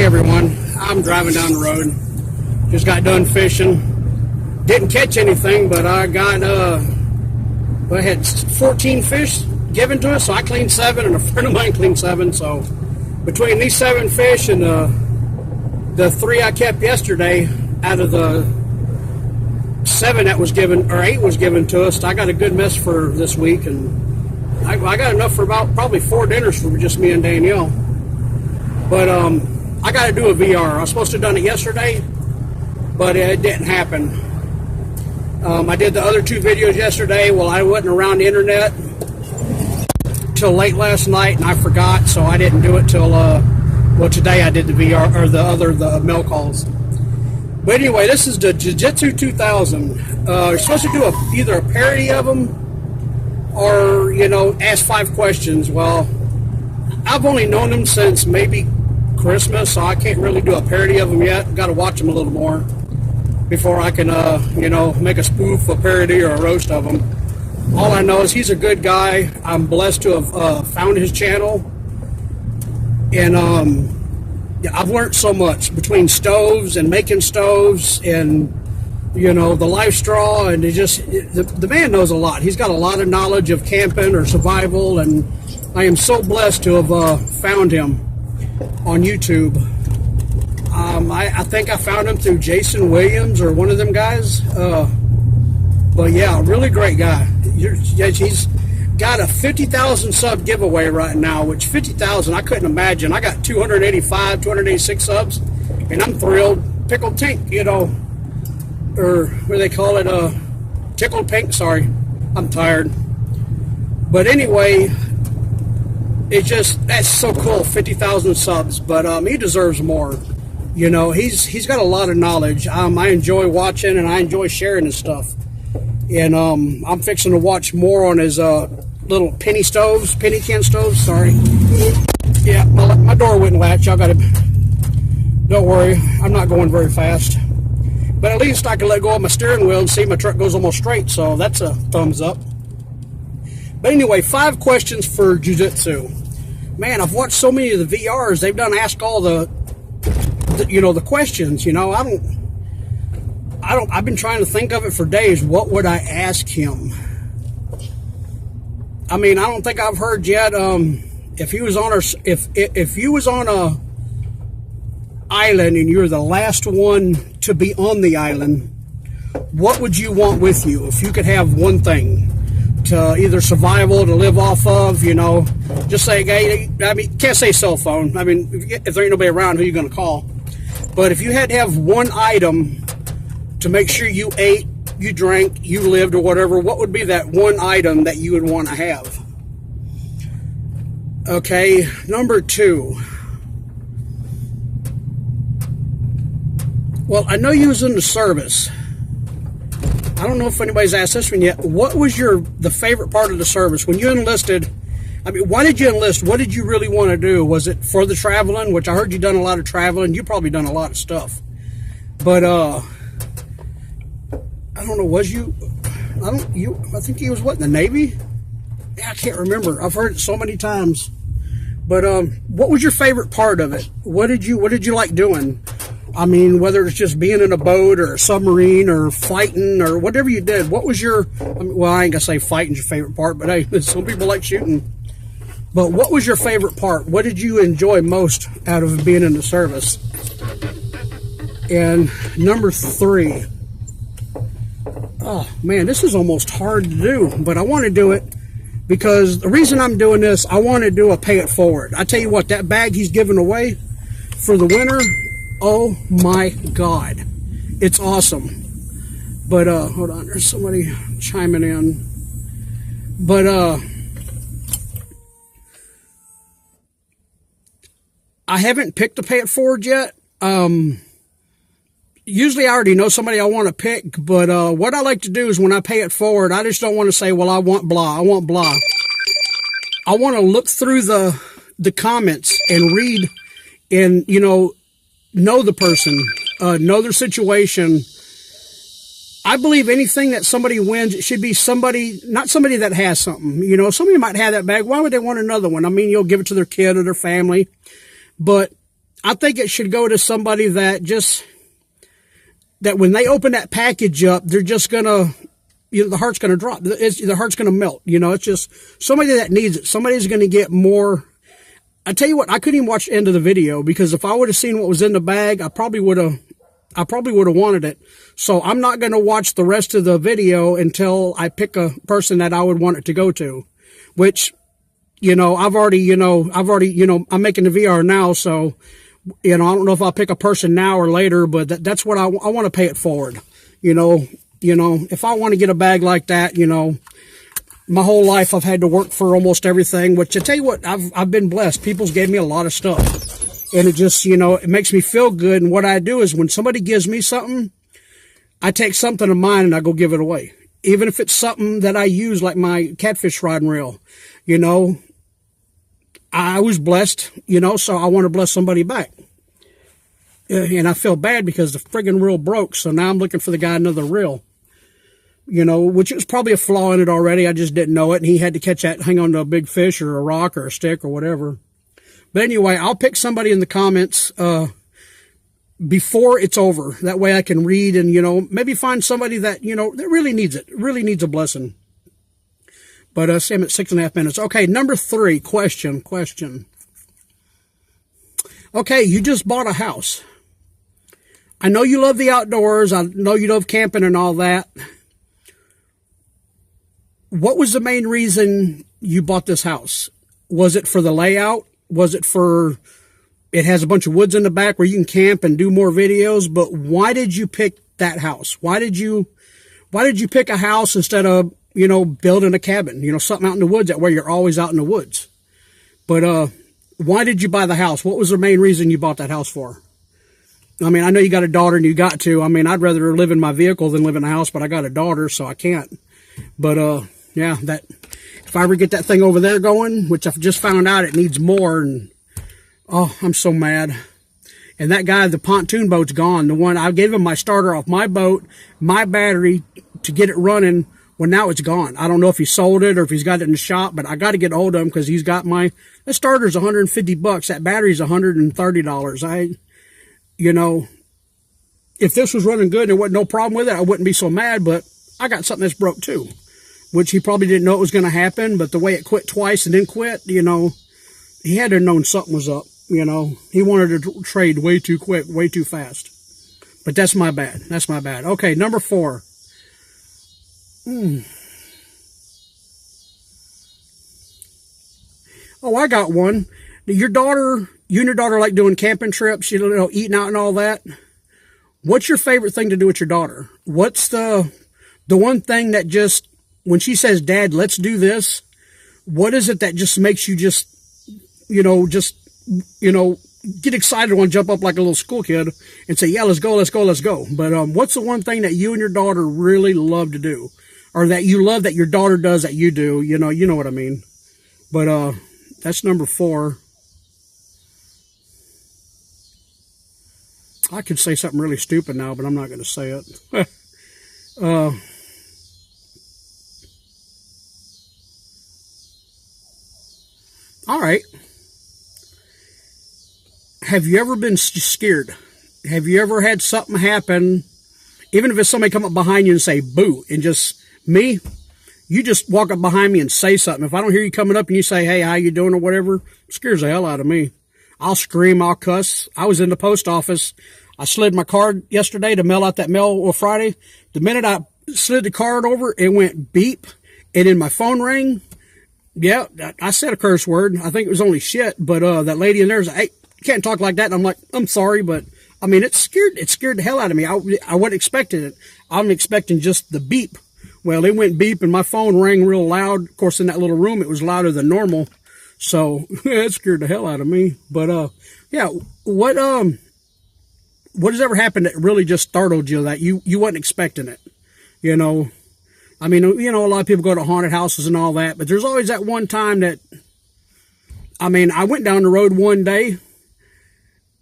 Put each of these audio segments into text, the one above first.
everyone, I'm driving down the road. Just got done fishing. Didn't catch anything, but I got I had 14 fish given to us, so I cleaned 7, and a friend of mine cleaned 7. So between these 7 fish and the 3 I kept yesterday, out of the 7 that was given, or 8 was given to us, I got a good mess for this week, and I got enough for about probably 4 dinners for just me and Danielle. But I got to do a VR. I was supposed to have done it yesterday, but it didn't happen. I did the other 2 videos yesterday. Well, I wasn't around the internet till late last night, and I forgot, so I didn't do it till well, today I did the VR, or the mail calls. But anyway, this is the jiujitsu2000. You're supposed to do either a parody of them, or ask 5 questions. Well, I've only known them since maybe Christmas, so I can't really do a parody of them yet. Got to watch them a little more before I can, make a spoof, a parody, or a roast of him. All I know is he's a good guy. I'm blessed to have found his channel, and I've learned so much between stoves and making stoves, and the life straw, and the man knows a lot. He's got a lot of knowledge of camping or survival, and I am so blessed to have found him on YouTube. I think I found him through Jason Williams or one of them guys. But yeah, really great guy. He's got a 50,000 sub giveaway right now, which 50,000 I couldn't imagine. I got 285, 286 subs, and I'm thrilled. Pickled Tink, or what do they call it? Tickled Pink. Sorry, I'm tired. But anyway, that's so cool, 50,000 subs, but he deserves more. He's got a lot of knowledge. I enjoy watching, and I enjoy sharing his stuff. And I'm fixing to watch more on his little penny can stoves, sorry. Yeah, my door wouldn't latch. Don't worry, I'm not going very fast. But at least I can let go of my steering wheel and see my truck goes almost straight, so that's a thumbs up. But anyway, 5 questions for jiu-jitsu. Man, I've watched so many of the VRs. They've done ask all the questions. I've been trying to think of it for days. What would I ask him? I mean, I don't think I've heard yet. If he was on a island and you're the last one to be on the island, what would you want with you if you could have one thing? To either survival, to live off of, just say, hey, I mean, can't say cell phone. I mean, if there ain't nobody around, who are you going to call? But if you had to have one item to make sure you ate, you drank, you lived, or whatever, what would be that one item that you would want to have? Okay, number 2. Well, I know you was in the service. I don't know if anybody's asked this one yet. What was the favorite part of the service? When you enlisted, I mean, why did you enlist? What did you really want to do? Was it for the traveling? Which I heard you done a lot of traveling. You probably done a lot of stuff. But, I don't know, I think he was what, in the Navy? Yeah, I can't remember. I've heard it so many times. But, what was your favorite part of it? What did you like doing? I mean, whether it's just being in a boat or a submarine or fighting or whatever you did, what was well, I ain't gonna say fighting's your favorite part, but hey, some people like shooting. But what was your favorite part? What did you enjoy most out of being in the service? And number 3. Oh man, this is almost hard to do, but I want to do it because the reason I'm doing this, I want to do a pay it forward. I tell you what, that bag he's giving away for the winner, oh my God, it's awesome. But hold on, there's somebody chiming in. But I haven't picked a pay it forward yet. Usually I already know somebody I want to pick, but what I like to do is when I pay it forward, I just don't want to say, well, I want blah, I want blah. I want to look through the comments and read and, know the person, know their situation. I believe anything that somebody wins, it should be somebody, not somebody that has something. Somebody might have that bag. Why would they want another one? I mean, you'll give it to their kid or their family. But I think it should go to somebody that when they open that package up, they're just gonna, the heart's gonna drop. The heart's gonna melt. It's just somebody that needs it. Somebody's gonna get more. I tell you what, I couldn't even watch the end of the video, because if I would have seen what was in the bag, I probably would have wanted it. So I'm not going to watch the rest of the video until I pick a person that I would want it to go to, which, I'm making the VR now. So, I don't know if I'll pick a person now or later, but that's what I want to pay it forward. If I want to get a bag like that, my whole life I've had to work for almost everything, which I tell you what, I've been blessed. People's gave me a lot of stuff, and it just, it makes me feel good. And what I do is when somebody gives me something, I take something of mine and I go give it away. Even if it's something that I use, like my catfish rod and reel, I was blessed, so I want to bless somebody back. And I feel bad because the friggin' reel broke. So now I'm looking for the guy another reel. Which was probably a flaw in it already. I just didn't know it. And he had to hang on to a big fish or a rock or a stick or whatever. But anyway, I'll pick somebody in the comments before it's over. That way I can read and, maybe find somebody that, that really needs it. Really needs a blessing. But see, I'm at 6.5 minutes. Okay, number 3, question. Okay, you just bought a house. I know you love the outdoors. I know you love camping and all that. What was the main reason you bought this house? Was it for the layout? Was it for, it has a bunch of woods in the back where you can camp and do more videos? But why did you pick that house? Why did you pick a house instead of, building a cabin, something out in the woods, that way you're always out in the woods? But, why did you buy the house? What was the main reason you bought that house for? I mean, I know you got a daughter and you got to. I mean, I'd rather live in my vehicle than live in a house, but I got a daughter, so I can't. But, yeah, that, if I ever get that thing over there going, which I've just found out it needs more, and, oh, I'm so mad. And that guy, the pontoon boat's gone. The one, I gave him my starter off my boat, my battery to get it running. Well, now it's gone. I don't know if he sold it or if he's got it in the shop, but I got to get a hold of him because he's got the starter's $150. That battery's $130. If this was running good and there wasn't no problem with it, I wouldn't be so mad, but I got something that's broke too, which he probably didn't know it was going to happen, but the way it quit twice and then quit, he had to have known something was up, He wanted to trade way too quick, way too fast. But that's my bad. That's my bad. Okay, number 4. Oh, I got one. You and your daughter like doing camping trips, eating out and all that. What's your favorite thing to do with your daughter? What's the one thing that just, when she says, Dad, let's do this, what is it that just makes you get excited and want to jump up like a little school kid and say, yeah, let's go. But what's the one thing that you and your daughter really love to do? Or that you love that your daughter does that you do? You know what I mean. But that's number 4. I could say something really stupid now, but I'm not going to say it. All right. Have you ever been scared? Have you ever had something happen, even if it's somebody come up behind you and say, boo, and just, me, you just walk up behind me and say something. If I don't hear you coming up and you say, hey, how you doing or whatever, it scares the hell out of me. I'll scream, I'll cuss. I was in the post office. I slid my card yesterday to mail out that mail on Friday. The minute I slid the card over, it went beep, and then my phone rang. Yeah, I said a curse word. I think it was only shit, but that lady in there was like, hey, you can't talk like that. And I'm like, I'm sorry, but I mean, it scared the hell out of me. I wasn't expecting it. I'm expecting just the beep. Well, it went beep and my phone rang real loud. Of course, in that little room, it was louder than normal. So it scared the hell out of me. But, yeah, what has ever happened that really just startled you that you wasn't expecting it? I mean, a lot of people go to haunted houses and all that, but there's always that one time that, I mean, I went down the road one day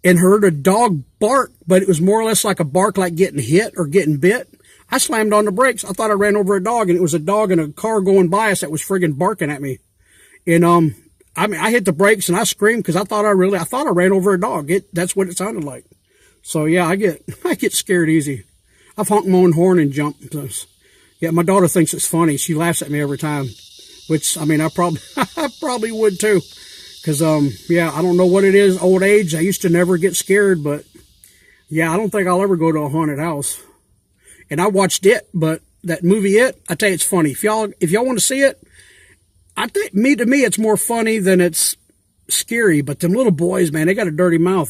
and heard a dog bark, but it was more or less like a bark like getting hit or getting bit. I slammed on the brakes. I thought I ran over a dog, and it was a dog in a car going by us that was friggin' barking at me. And I mean, I hit the brakes and I screamed because I thought I ran over a dog. That's what it sounded like. So yeah, I get scared easy. I've honked my own horn and jumped. Yeah, my daughter thinks it's funny. She laughs at me every time, which, I mean, I probably would too. Cause, yeah, I don't know what it is. Old age. I used to never get scared, but yeah, I don't think I'll ever go to a haunted house. And I watched It, but that movie It, I tell you, it's funny. If y'all want to see it, I think to me, it's more funny than it's scary. But them little boys, man, they got a dirty mouth.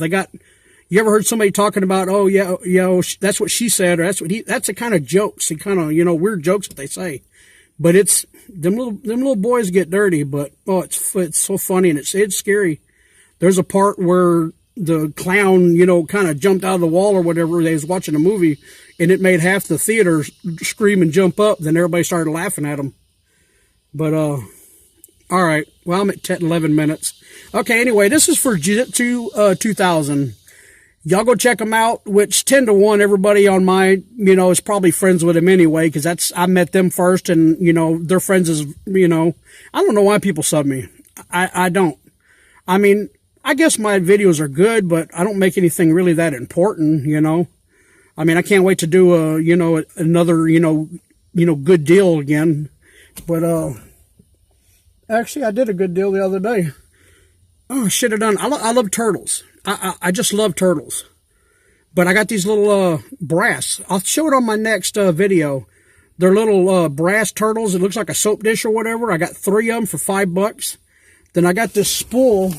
You ever heard somebody talking about, oh yeah, that's what she said, or that's the kind of jokes, the kind of, weird jokes that they say. But it's, them little boys get dirty, but, oh, it's so funny and it's scary. There's a part where the clown, kind of jumped out of the wall or whatever. They was watching a movie and it made half the theater scream and jump up. Then everybody started laughing at him. But, all right. Well, I'm at 10, 11 minutes. Okay. Anyway, this is for jiujitsu2000. Y'all go check them out, which 10 to 1, everybody on my, is probably friends with them anyway, because I met them first and, their friends is, I don't know why people sub me. I don't. I mean, I guess my videos are good, but I don't make anything really that important, I mean, I can't wait to do another, good deal again. But, actually, I did a good deal the other day. Oh, I should have done. I love turtles. I just love turtles. But I got these little brass. I'll show it on my next video. They're little brass turtles. It looks like a soap dish or whatever. I got 3 of them for $5. Then I got this spool.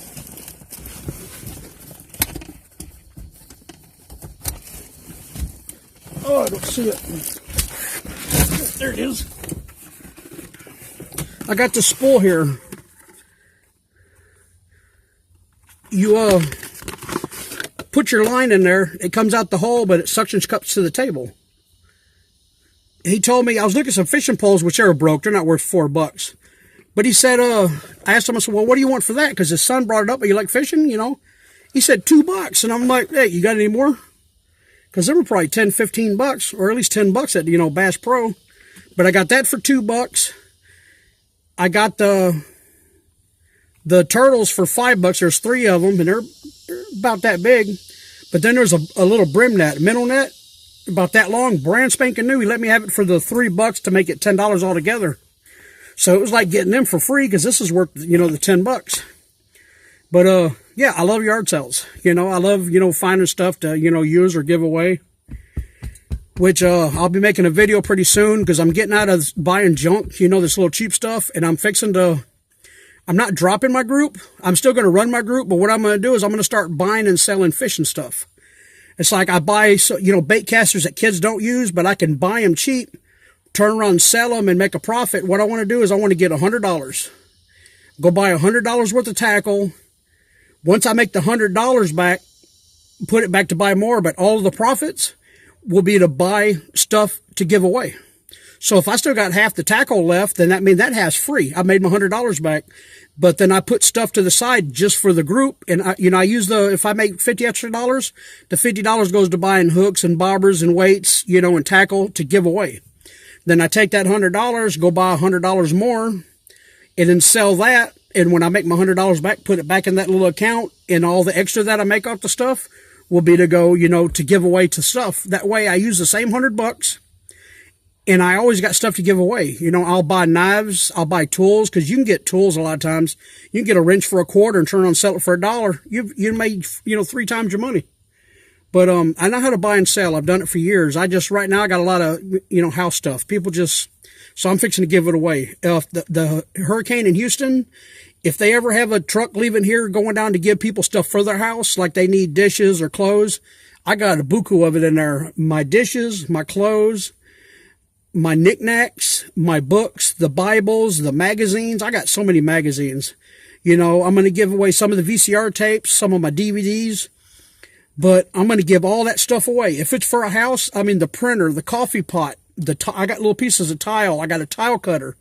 Oh, I don't see it. There it is. I got this spool here. You put your line in there. It comes out the hole, but it suctions cups to the table. He told me, I was looking at some fishing poles, which are broke. They're not worth $4. But he said, I asked him, I said, well, what do you want for that? Because his son brought it up. Are you like fishing? He said $2. And I'm like, hey, you got any more? Because they were probably 10, 15 bucks, or at least 10 bucks at, Bass Pro. But I got that for $2. I got the turtles for $5. There's 3 of them, and they're about that big. But then there's a little brim net, minnow net, about that long, brand spanking new. He let me have it for the $3 to make it $10 altogether. So it was like getting them for free, because this is worth, the $10. But, yeah, I love yard sales. I love, finding stuff to, use or give away. Which, I'll be making a video pretty soon, because I'm getting out of buying junk, this little cheap stuff, and I'm not dropping my group. I'm still going to run my group, but what I'm going to do is I'm going to start buying and selling fishing stuff. It's like I buy, bait casters that kids don't use, but I can buy them cheap, turn around and sell them and make a profit. What I want to do is I want to get $100. Go buy $100 worth of tackle. Once I make the $100 back, put it back to buy more, but all of the profits will be to buy stuff to give away. So if I still got half the tackle left, then that means that has free. I made my $100 back, but then I put stuff to the side just for the group. And I use if I make $50 extra, the $50 goes to buying hooks and bobbers and weights, and tackle to give away. Then I take that $100, go buy $100 more, and then sell that. And when I make my $100 back, put it back in that little account, and all the extra that I make off the stuff will be to go, to give away to stuff. That way I use the same $100. And I always got stuff to give away. I'll buy knives. I'll buy tools, because you can get tools a lot of times. You can get a wrench for $0.25 and turn around and sell it for $1. You made, 3 times your money. But I know how to buy and sell. I've done it for years. Right now I got a lot of, house stuff. So I'm fixing to give it away. The hurricane in Houston, if they ever have a truck leaving here going down to give people stuff for their house, like they need dishes or clothes, I got a buku of it in there. My dishes, my clothes, my knickknacks, my books, the Bibles, the magazines. I got so many magazines. I'm going to give away some of the VCR tapes, some of my DVDs, but I'm going to give all that stuff away. If it's for a house, the printer, the coffee pot, I got little pieces of tile. I got a tile cutter.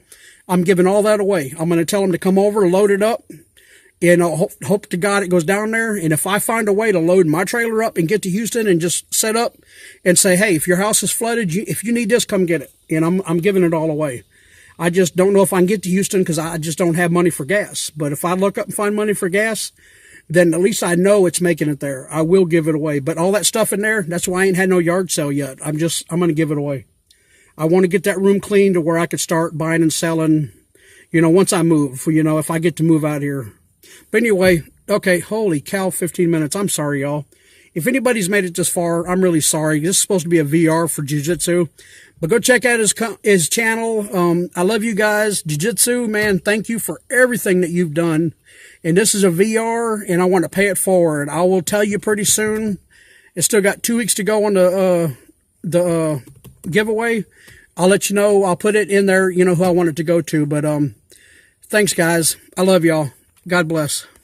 I'm giving all that away. I'm going to tell them to come over, load it up, and hope to God it goes down there. And if I find a way to load my trailer up and get to Houston and just set up and say, hey, if your house is flooded, if you need this, come get it. And I'm giving it all away. I just don't know if I can get to Houston because I just don't have money for gas. But if I look up and find money for gas, then at least I know it's making it there. I will give it away. But all that stuff in there, that's why I ain't had no yard sale yet. I'm going to give it away. I want to get that room clean to where I could start buying and selling, you know, once I move, you know, if I get to move out here. But anyway, okay, holy cow, 15 minutes. I'm sorry, y'all. If anybody's made it this far, I'm really sorry. This is supposed to be a VR for jiu-jitsu. But go check out his channel. I love you guys. Jiu-jitsu, man, thank you for everything that you've done. And this is a VR, and I want to pay it forward. I will tell you pretty soon. It's still got 2 weeks to go on the giveaway. I'll let you know. I'll put it in there, you know, who I want it to go to. But thanks, guys. I love y'all. God bless.